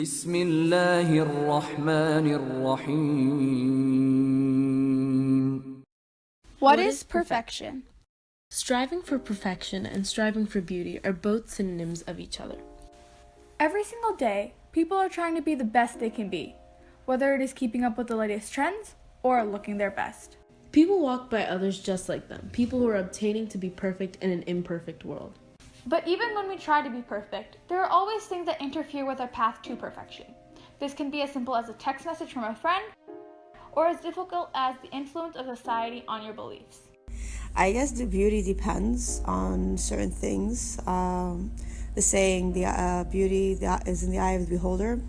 بسم الله الرحمن الرحيم. What is perfection? Striving for perfection and striving for beauty are both synonyms of each other. Every single day, people are trying to be the best they can be, whether it is keeping up with the latest trends or looking their best. People walk by others just like them, people who are obtaining to be perfect in an imperfect world. But even when we try to be perfect, there are always things that interfere with our path to perfection. This can be as simple as a text message from a friend, or as difficult as the influence of society on your beliefs. I guess the beauty depends on certain things. The saying, beauty is in the eye of the beholder.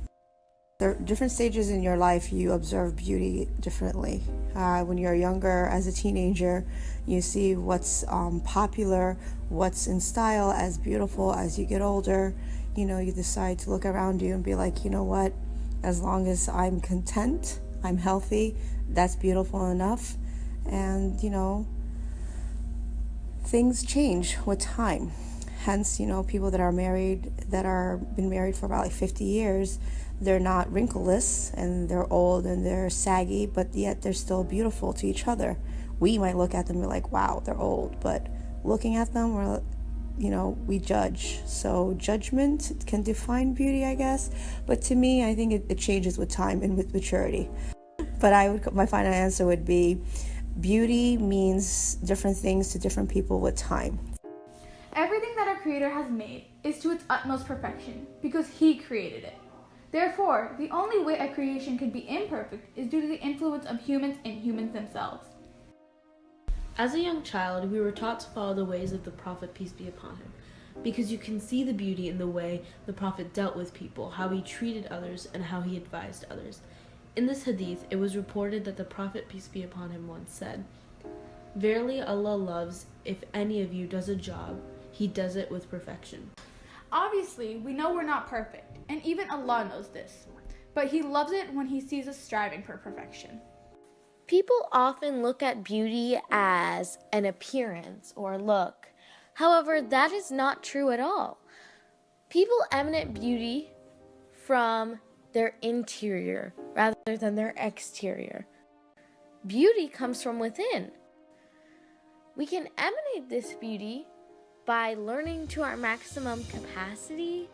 There are different stages in your life you observe beauty differently. When you're younger, as a teenager, you see what's popular, what's in style as beautiful. As you get older, you decide to look around you and be like, you know what, as long as I'm content, I'm healthy, that's beautiful enough. And, things change with time. Hence, people that are married, been married for about 50 years, they're not wrinkleless and they're old and they're saggy, but yet they're still beautiful to each other. We might look at them and be like, wow, they're old, but looking at them, we judge. So judgment can define beauty, I guess, but to me, I think it changes with time and with maturity. But my final answer would be, beauty means different things to different people with time. Everything that our Creator has made is to its utmost perfection because He created it. Therefore, the only way a creation can be imperfect is due to the influence of humans and humans themselves. As a young child, we were taught to follow the ways of the Prophet, peace be upon him, because you can see the beauty in the way the Prophet dealt with people, how he treated others, and how he advised others. In this hadith, it was reported that the Prophet, peace be upon him, once said, "Verily Allah loves if any of you does a job, He does it with perfection." Obviously, we know we're not perfect, and even Allah knows this, but He loves it when He sees us striving for perfection. People often look at beauty as an appearance or look. However, that is not true at all. People emanate beauty from their interior rather than their exterior. Beauty comes from within. We can emanate this beauty by learning to our maximum capacity,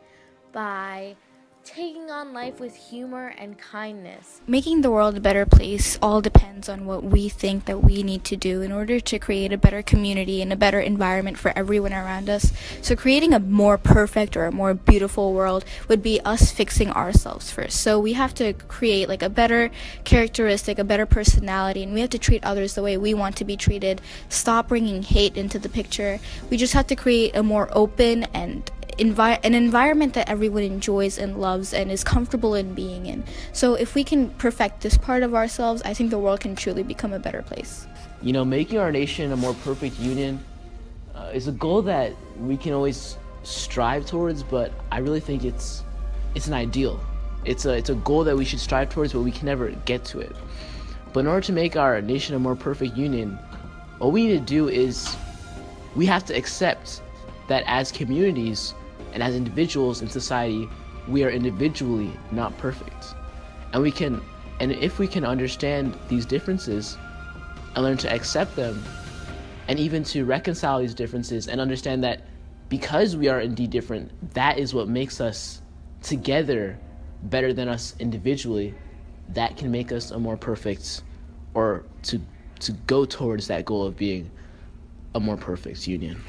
by taking on life with humor and kindness. Making the world a better place all depends on what we think that we need to do in order to create a better community and a better environment for everyone around us. So creating a more perfect or a more beautiful world would be us fixing ourselves first. So we have to create a better characteristic, a better personality, and we have to treat others the way we want to be treated. Stop bringing hate into the picture. We just have to create a more open and an environment that everyone enjoys and loves and is comfortable in being in. So if we can perfect this part of ourselves, I think the world can truly become a better place. Making our nation a more perfect union is a goal that we can always strive towards, but I really think it's an ideal. It's a goal that we should strive towards, but we can never get to it. But in order to make our nation a more perfect union, what we need to do is we have to accept that as communities and as individuals in society, we are individually not perfect. And if we can understand these differences and learn to accept them, and even to reconcile these differences and understand that because we are indeed different, that is what makes us together better than us individually, that can make us a more perfect, or to go towards that goal of being a more perfect union.